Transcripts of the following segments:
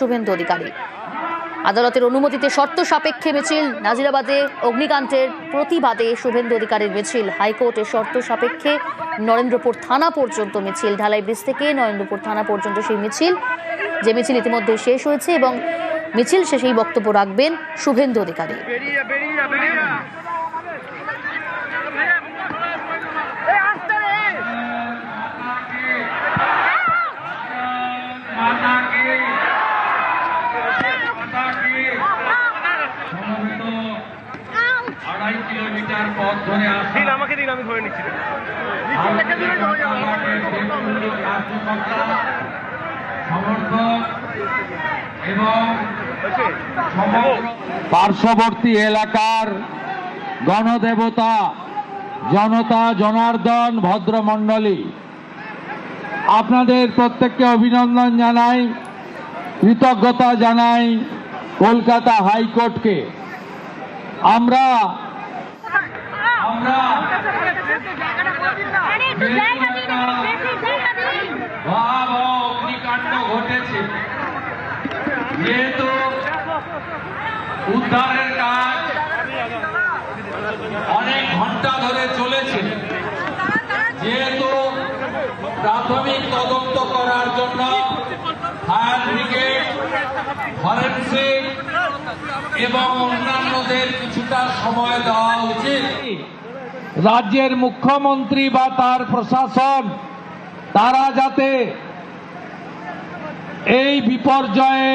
শুভেন্দু অধিকারী। আদালতের অনুমতিতে শর্ত সাপেক্ষে মিছিল। নাজিরাবাদে অগ্নিকাণ্ডের প্রতিবাদে শুভেন্দু অধিকারীর মিছিল। হাইকোর্টের শর্ত সাপেক্ষে নরেন্দ্রপুর থানা পর্যন্ত মিছিল। ঢালাই ব্রিজ থেকে নরেন্দ্রপুর থানা পর্যন্ত সেই মিছিল, যে মিছিল ইতিমধ্যে শেষ হয়েছে এবং মিছিল শেষেই বক্তব্য রাখবেন শুভেন্দু অধিকারী। কিলোমিটার পথ ধরে আসেন, আমাকে দিন, আমি ধরে নিচ্ছি। এবং পার্শ্ববর্তী এলাকার গণদেবতা জনতা জনার্দন ভদ্রমণ্ডলী, আপনাদের প্রত্যেককে অভিনন্দন জানাই, কৃতজ্ঞতা জানাই কলকাতা হাইকোর্টকে। আমরা অগ্নিকাণ্ড ঘটেছে, যেহেতু উদ্ধারের কাজ অনেক ঘন্টা ধরে চলেছে, যেহেতু প্রাথমিক তদন্ত করার জন্য ফায়ার ব্রিগেড, ফরেনসিক এবং অন্যান্যদের কিছুটা সময় দেওয়া উচিত। রাজ্যের মুখ্যমন্ত্রী বা তার প্রশাসন তারা যাতে এই বিপর্যয়ে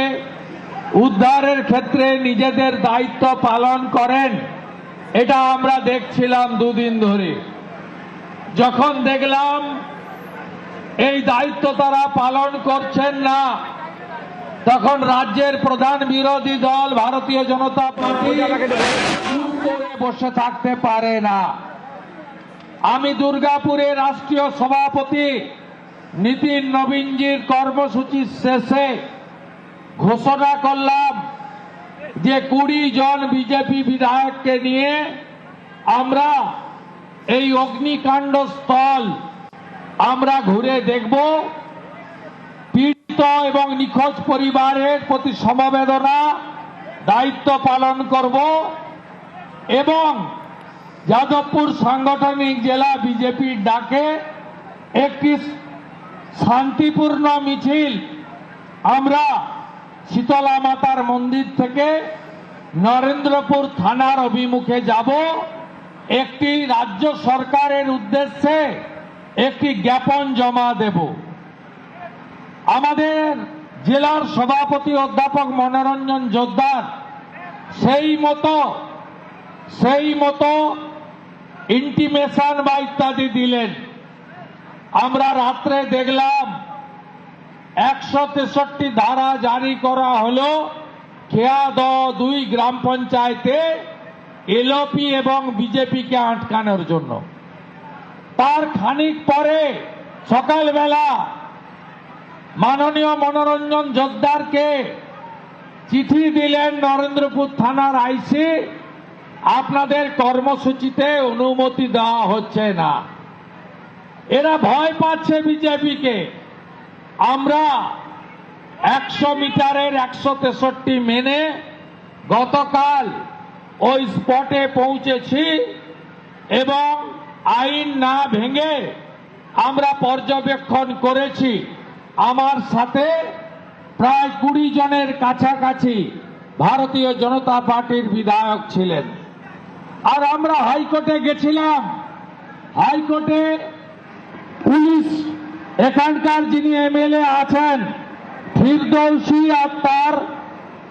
উদ্ধারের ক্ষেত্রে নিজেদের দায়িত্ব পালন করেন, এটা আমরা দেখছিলাম দুদিন ধরে। যখন দেখলাম এই দায়িত্ব তারা পালন করছেন না, তখন রাজ্যের প্রধান বিরোধী দল ভারতীয় জনতা পার্টি চুপ করে বসে থাকতে পারে না। আমি দুর্গাপুরের রাষ্ট্রীয় সভাপতি নীতিন নবীনজির কর্মসূচি শেষে ঘোষণা করলাম যে 20 জন বিজেপি বিধায়ককে নিয়ে আমরা এই অগ্নিকাণ্ড স্থল আমরা ঘুরে দেখব, পীড়িত এবং নিখোঁজ পরিবারের প্রতি সমবেদনা দায়িত্ব পালন করব এবং যাদবপুর সাংগঠনিক জেলা বিজেপির ডাকে একটি শান্তিপূর্ণ মিছিল আমরা শীতলা মাতার মন্দির থেকে নরেন্দ্রপুর থানার অভিমুখে যাব। একটি রাজ্য সরকারের উদ্দেশ্যে একটি জ্ঞাপন জমা দেব। আমাদের জেলার সভাপতি অধ্যাপক মনোরঞ্জন জোদ্দার সেই মতো ইন্টিমেশন বা ইত্যাদি দিলেন। আমরা রাত্রে দেখলাম 163 ধারা জারি করা হলো খেয়াদহ 2 গ্রাম পঞ্চায়েতে এলপি এবং বিজেপিকে আটকানোর জন্য। তার খানিক পরে সকালবেলা মাননীয় মনোরঞ্জন জোদ্দারকে চিঠি দিলেন নরেন্দ্রপুর থানার আইসি, আপনাদের কর্মসূচিতে অনুমতি দেওয়া হচ্ছে না। এরা ভয় পাচ্ছে বিজেপিকে। আমরা 100 মিটারের 163 মেনে গতকাল ওই স্পটে পৌঁছেছি এবং আইন না ভেঙে আমরা পর্যবেক্ষণ করেছি। আমার সাথে প্রায় 20 জনের কাছাকাছি ভারতীয় জনতা পার্টির বিধায়ক ছিলেন। আর আমরা হাইকোর্টে গেছিলাম। হাইকোর্টে পুলিশ, এখানকার যিনি এমএলএ আছেন ফিরদৌসী আর তার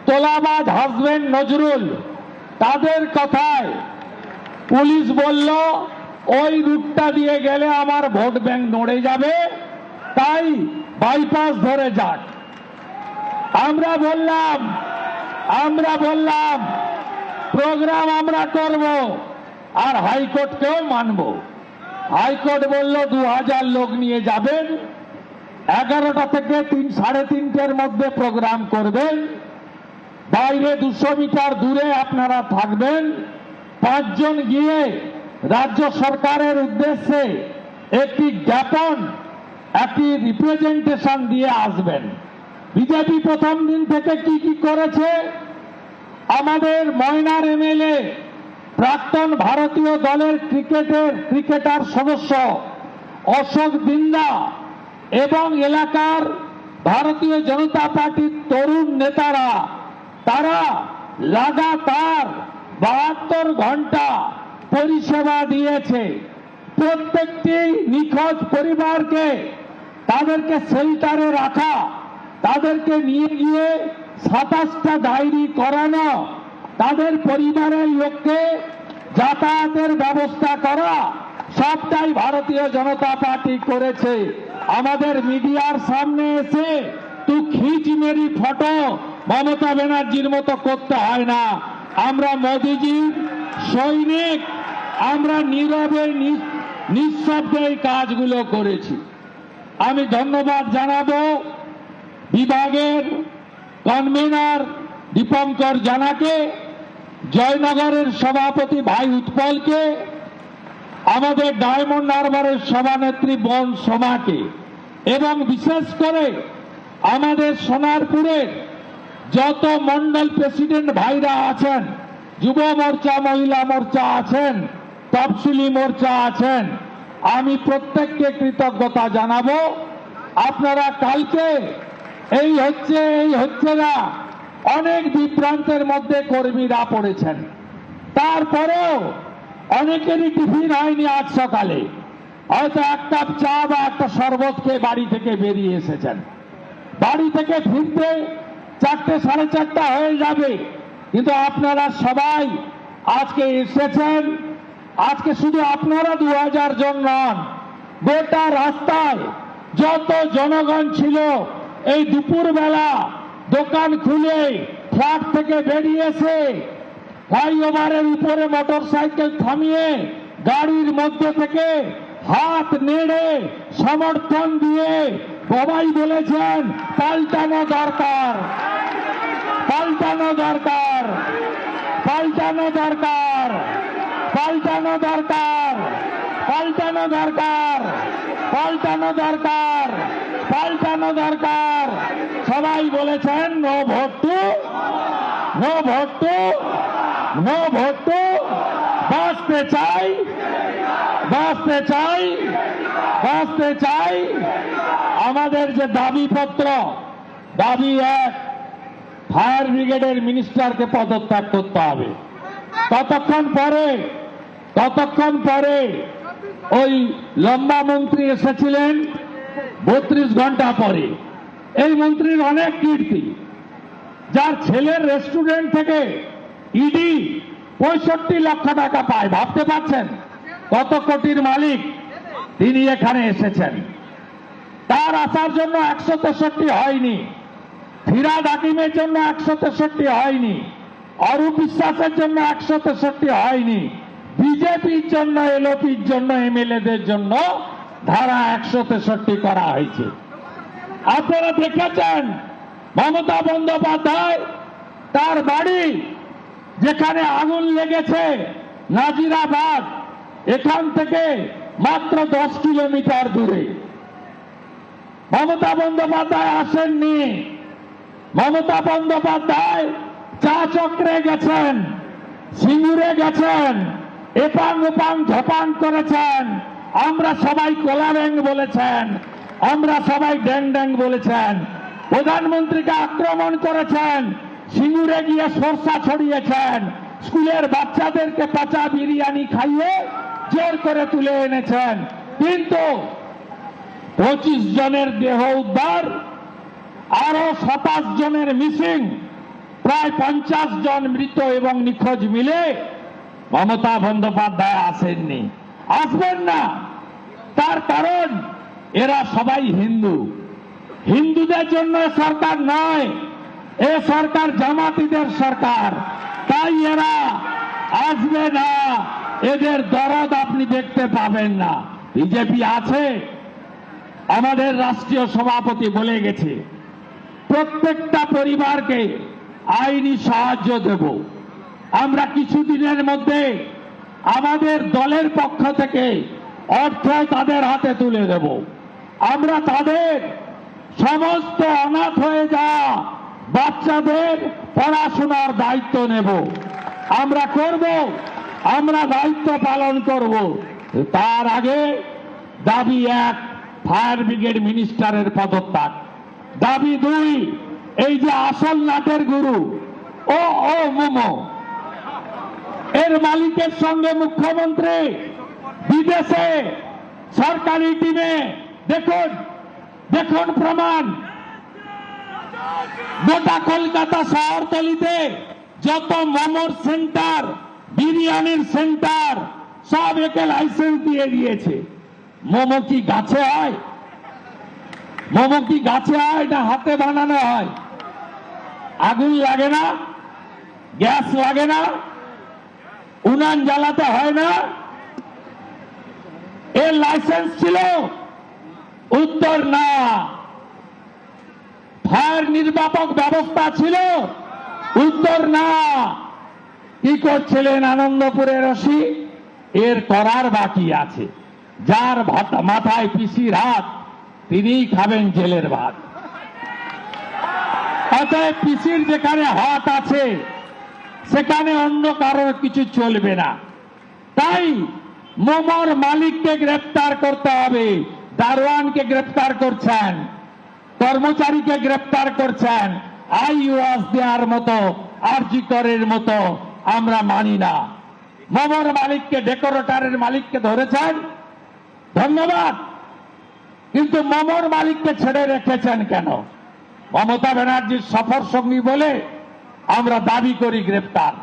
তোলাবাজ হাজবেন্ড নজরুল, তাদের কথায় পুলিশ বলল ওই রুটটা দিয়ে গেলে আমার ভোট ব্যাংক নড়ে যাবে, তাই বাইপাস ধরে যাক। আমরা বললাম প্রোগ্রাম আমরা করব আর হাইকোর্টকেও মানব। হাইকোর্ট বলল 2000 লোক নিয়ে যাবেন, 11টা থেকে 3-3:30-র মধ্যে প্রোগ্রাম করবেন, বাইরে 200 মিটার দূরে আপনারা থাকবেন, 5 জন গিয়ে রাজ্য সরকারের উদ্দেশ্যে একটি জ্ঞাপন, একটি রিপ্রেজেন্টেশন দিয়ে আসবেন। বিজেপি প্রথম দিন থেকে কি কি করেছে, আমাদের ময়নার এমএলএ প্রাক্তন ভারতীয় দলের ক্রিকেটার সদস্য অশোক দিন্দা এবং এলাকার ভারতীয় জনতা পার্টির তরুণ নেতারা তারা লাগাতার 72 ঘন্টা পরিষেবা দিয়েছে। প্রত্যেকটি নিখোঁজ পরিবারকে তাদেরকে শেল্টারে রাখা, তাদেরকে নিয়ে গিয়ে 27টা ডায়েরি করানো, তাদের পরিবারের লোককে যাতায়াতের ব্যবস্থা করা, সবটাই ভারতীয় জনতা পার্টি করেছে। আমাদের মিডিয়ার সামনে এসে তুই খিচ মেরি ফটো মমতা ব্যানার্জির মতো করতে হয় না। আমরা মোদিজির সৈনিক, আমরা নীরবে নিঃশব্দে এই কাজগুলো করেছি। আমি ধন্যবাদ জানাবো বিভাগের কনভেনার দীপঙ্কর জানাকে, জয়নগরের সভাপতি ভাই উৎপলকে, আমাদের ডায়মন্ড হারবারের সভানেত্রী বোন সোমাকে, এবং বিশেষ করে আমাদের সোনারপুরের যত মন্ডল প্রেসিডেন্ট ভাইরা আছেন, যুব মোর্চা, মহিলা মোর্চা আছেন, তফসিলি মোর্চা আছেন, আমি প্রত্যেককে কৃতজ্ঞতা জানাবো। আপনারা কালকে এই হচ্ছে না, অনেক বিভ্রান্তের মধ্যে কর্মীরা পড়েছেন। তারপরেও অনেকেরই টিফিন হয়নি আজ সকালে, হয়তো এক কাপ চা বা একটা শরবত খেয়ে বাড়ি থেকে বেরিয়ে এসেছেন। বাড়ি থেকে ফিরতে 4টে, 4:30 হয়ে যাবে, কিন্তু আপনারা সবাই আজকে এসেছেন। আজকে শুধু আপনারা 2000 জন নন, গোটা রাস্তায় যত জনগণ ছিল এই দুপুরবেলা দোকান খুলে ফ্ল্যাট থেকে বেরিয়েছে, ফ্লাইওভারের উপরে মোটরসাইকেল থামিয়ে গাড়ির মধ্যে থেকে হাত নেড়ে সমর্থন দিয়ে সবাই বলেছেন পাল্টানো দরকার, পাল্টানো দরকার, পাল্টানো দরকার, পাল্টানো দরকার, পাল্টানো দরকার, পাল্টানো দরকার, পাল্টানো দরকার। সবাই বলেছেন no vote to, no vote to, no vote to, বাঁচতে চাই, বাঁচতে চাই, বাঁচতে চাই। আমাদের যে দাবিপত্র, দাবি 1, ফায়ার ব্রিগেডের মিনিস্টারকে পদত্যাগ করতে হবে। ততক্ষণ পরে ওই লম্বা মন্ত্রী এসেছিলেন 32 ঘন্টা পরে। এই মন্ত্রীর অনেক কীর্তি, যার ছেলের রেস্টুরেন্ট থেকে ইডি 65 লক্ষ টাকা পায়। ভাবতে পারছেন কত কোটির মালিক? তিনি এখানে এসেছেন। তার আসার জন্য 163 হয়নি, ফিরাদ হাকিমের জন্য 163 হয়নি, অরূপ বিশ্বাসের জন্য 163 হয়নি, বিজেপির জন্য, এলওপির জন্য, এমএলএদের জন্য ধারা 163 করা হয়েছে। আপনারা দেখেছেন মমতা বন্দ্যোপাধ্যায় তার বাড়ি যেখানে আগুন লেগেছে নাজিরাবাদ, এখান থেকে মাত্র 10 কিলোমিটার দূরে। মমতা বন্দ্যোপাধ্যায় আসেননি। মমতা বন্দ্যোপাধ্যায় চা চক্রে গেছেন, সিঙ্গুরে গেছেন, এপাং ওপাং ঝপাং করেছেন। আমরা সবাই কোলা ব্যাং বলেছেন, আমরা সবাই ড্যাং ড্যাং বলেছেন। প্রধানমন্ত্রীকে আক্রমণ করেছেন, সিঙ্গুরে গিয়ে সরষা ছড়িয়েছেন, স্কুলের বাচ্চাদেরকে পচা বিরিয়ানি খাইয়ে জোর করে তুলে এনেছেন। কিন্তু 25 জনের দেহ উদ্ধার, আরো 27 জনের মিসিং, প্রায় 50 জন মৃত এবং নিখোঁজ মিলে মমতা বন্দ্যোপাধ্যায় আসেননি, আসবেন না। তার কারণ এরা সবাই হিন্দু। হিন্দুদের জন্য সরকার নয়, এ সরকার জামাতিদের সরকার, তাই এরা আসবে না। এদের দরদ আপনি দেখতে পাবেন না। বিজেপি আছে, আমাদের রাষ্ট্রীয় সভাপতি বলে গেছে প্রত্যেকটা পরিবারকে আইনি সাহায্য দেব। আমরা কিছুদিনের মধ্যে আমাদের দলের পক্ষ থেকে অর্থ তাদের হাতে তুলে দেব। আমরা তাদের সমস্ত অনাথ হয়ে যাওয়া বাচ্চাদের পড়াশোনার দায়িত্ব নেব। আমরা করব, আমরা দায়িত্ব পালন করব। তার আগে দাবি 1, ফায়ার ব্রিগেড মিনিস্টারের পদত্যাগ। দাবি 2, এই যে আসল নাটের গুরু ও মোমো, এর মালিকের সঙ্গে মুখ্যমন্ত্রী বিদেশে সরকারি টিমে দেখুন দেখুন প্রমাণ। গোটা কলকাতা শহরতলিতে যত মোমোর সেন্টার, বিরিয়ানির সেন্টার, সব একে লাইসেন্স দিয়ে দিয়েছে। মোমো কি গাছে হয়? মোমো কি গাছে হয় না হাতে বানানো হয়? আগুন লাগে না? গ্যাস লাগে না? উনান জ্বালাতে হয় না? এর লাইসেন্স ছিল? উত্তর না। ফায়ার নির্বাপক ব্যবস্থা ছিল? উত্তর না। কি করছিলেন আনন্দপুরের ওসি? এর করার বাকি আছে। যার মাথায় পিসির হাত, তিনিই খাবেন জেলের ভাত। অতএব পিসির যেখানে হাত আছে সেখানে অন্য কারোর কিছু চলবে না। তাই মোমোর মালিককে গ্রেফতার করতে হবে। দারোয়ানকে গ্রেফতার করছেন, কর্মচারীকে গ্রেফতার করছেন। আইওয়াস দেওয়ার মতো, আরজি করের মতো আমরা মানি না। মোমোর মালিককে, ডেকোরেটরের মালিককে ধরেছেন, ধন্যবাদ, কিন্তু মোমোর মালিককে ছেড়ে রেখেছেন কেন? মমতা ব্যানার্জির সফর সঙ্গী বলে আমরা দাবি করি গ্রেফতার।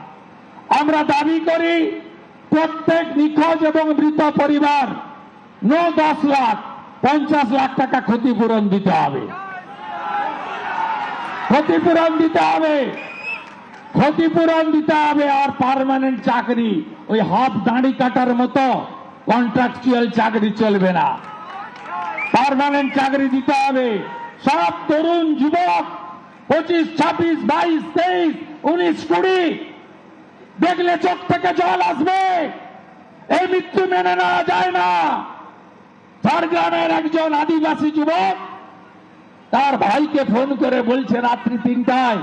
আমরা দাবি করি প্রত্যেক নিখোঁজ এবং মৃত পরিবার 10 লাখ 50 লাখ টাকা ক্ষতিপূরণ দিতে হবে। ক্ষতিপূরণ দিতে হবে, ক্ষতিপূরণ দিতে হবে। আর পার্মানেন্ট চাকরি, ওই হাফ দাঁড়ি কাটার মতো কন্ট্রাকচুয়াল চাকরি চলবে না। পার্মানেন্ট চাকরি দিতে হবে। সব তরুণ যুবক 25, 26, 22, 23, 19, 20 দেখলে চোখ থেকে জল আসবে। এই মৃত্যু মেনে নেওয়া যায় না। ঝাড়গ্রামের একজন আদিবাসী যুবক তার ভাইকে ফোন করে বলছে রাত্রি 3টায়,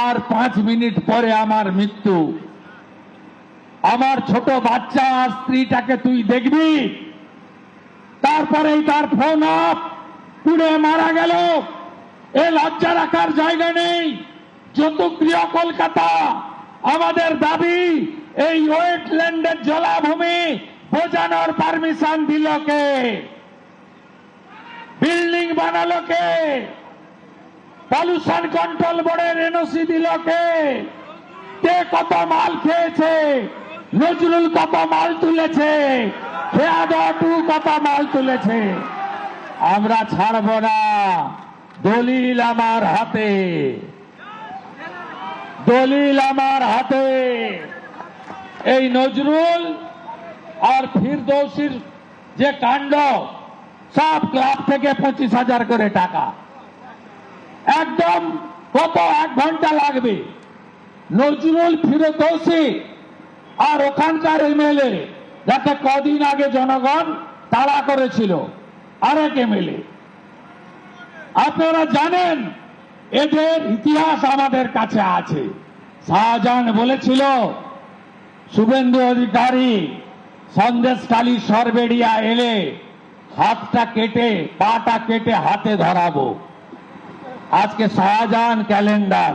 আর 5 মিনিট পরে আমার মৃত্যু। আমার ছোট বাচ্চা আর স্ত্রীটাকে তুই দেখবি। তারপরেই তার ফোন অফ, পুড়ে মারা গেল। এ লজ্জা রাখার জায়গা নেই। যতক্রিয় কলকাতা, আমাদের দাবি এই ওয়েটল্যান্ডের জলাভূমি বোঝানোর পারমিশন দিল কে? বিল্ডিং বানালো কে? পলিউশন কন্ট্রোল বোর্ডের এনওসি দিল কে? কে কত মাল খেয়েছে? নজরুল কত মাল তুলেছে? খেয়াদটু কত মাল তুলেছে? আমরা ছাড়ব না। দলিল আমার হাতে, দলিল আমার হাতে। এই নজরুল আর ফিরদৌসির যে কাণ্ড, সব ক্লাব থেকে 25,000 করে টাকা। একদম কত 1 ঘন্টা লাগবে। নজরুল, ফিরদৌসি আর ওখানকার এমএলএ, যাতে কদিন আগে জনগণ তাড়া করেছিল, আরেক এমএলএ। আপনারা জানেন এদের ইতিহাস আমাদের কাছে আছে। শাহজাহান বলেছিল শুভেন্দু অধিকারী সন্দেশখালী সরবেড়িয়া এলে হাতটা কেটে, পাটা কেটে হাতে ধরাবো। আজকে শাহজাহান ক্যালেন্ডার।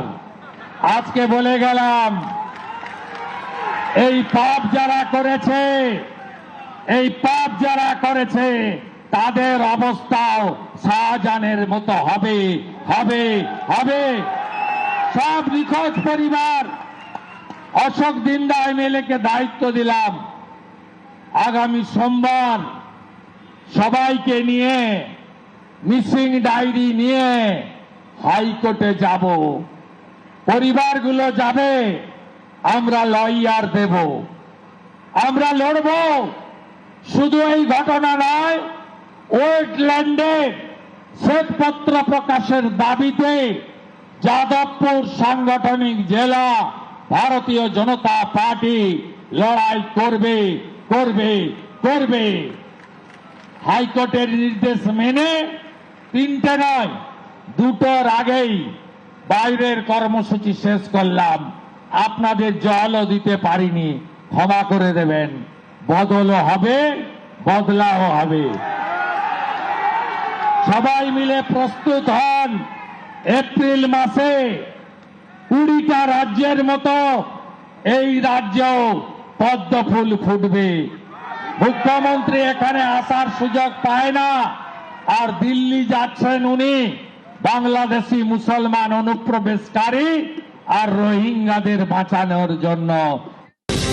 আজকে বলে গেলাম, এই পাপ যারা করেছে, এই পাপ যারা করেছে তাদের অবস্থাও শাহজাহানের মতো হবে, হবে, হবে। সব নিখোঁজ পরিবার, অশোক দিন্দা এমএলএ-কে দায়িত্ব দিলাম, আগামী সোমবার সবাইকে নিয়ে মিসিং ডায়েরি নিয়ে হাইকোর্টে যাব। পরিবারগুলো যাবে, আমরা লয়ার দেব, আমরা লড়ব। শুধু এই ঘটনা নয়, ওয়েটল্যান্ডে শ্বেতপত্র প্রকাশের দাবিতে যাদবপুর সাংগঠনিক জেলা ভারতীয় জনতা পার্টি লড়াই করবে, করবে, করবে। হাইকোর্টের নির্দেশ মেনে 3টে নয়, 2টোর আগেই বাইরের কর্মসূচি শেষ করলাম। আপনাদের জলও দিতে পারিনি, ক্ষমা করে দেবেন। বদলও হবে, বদলাও হবে। সবাই মিলে প্রস্তুত হন। এপ্রিল মাসে 20টা রাজ্যের মতো এই রাজ্যেও পদ্ম ফুল ফুটবে। মুখ্যমন্ত্রী এখানে আসার সুযোগ পায় না, আর দিল্লি যাচ্ছেন উনি বাংলাদেশি মুসলমান অনুপ্রবেশকারী আর রোহিঙ্গাদের বাঁচানোর জন্য।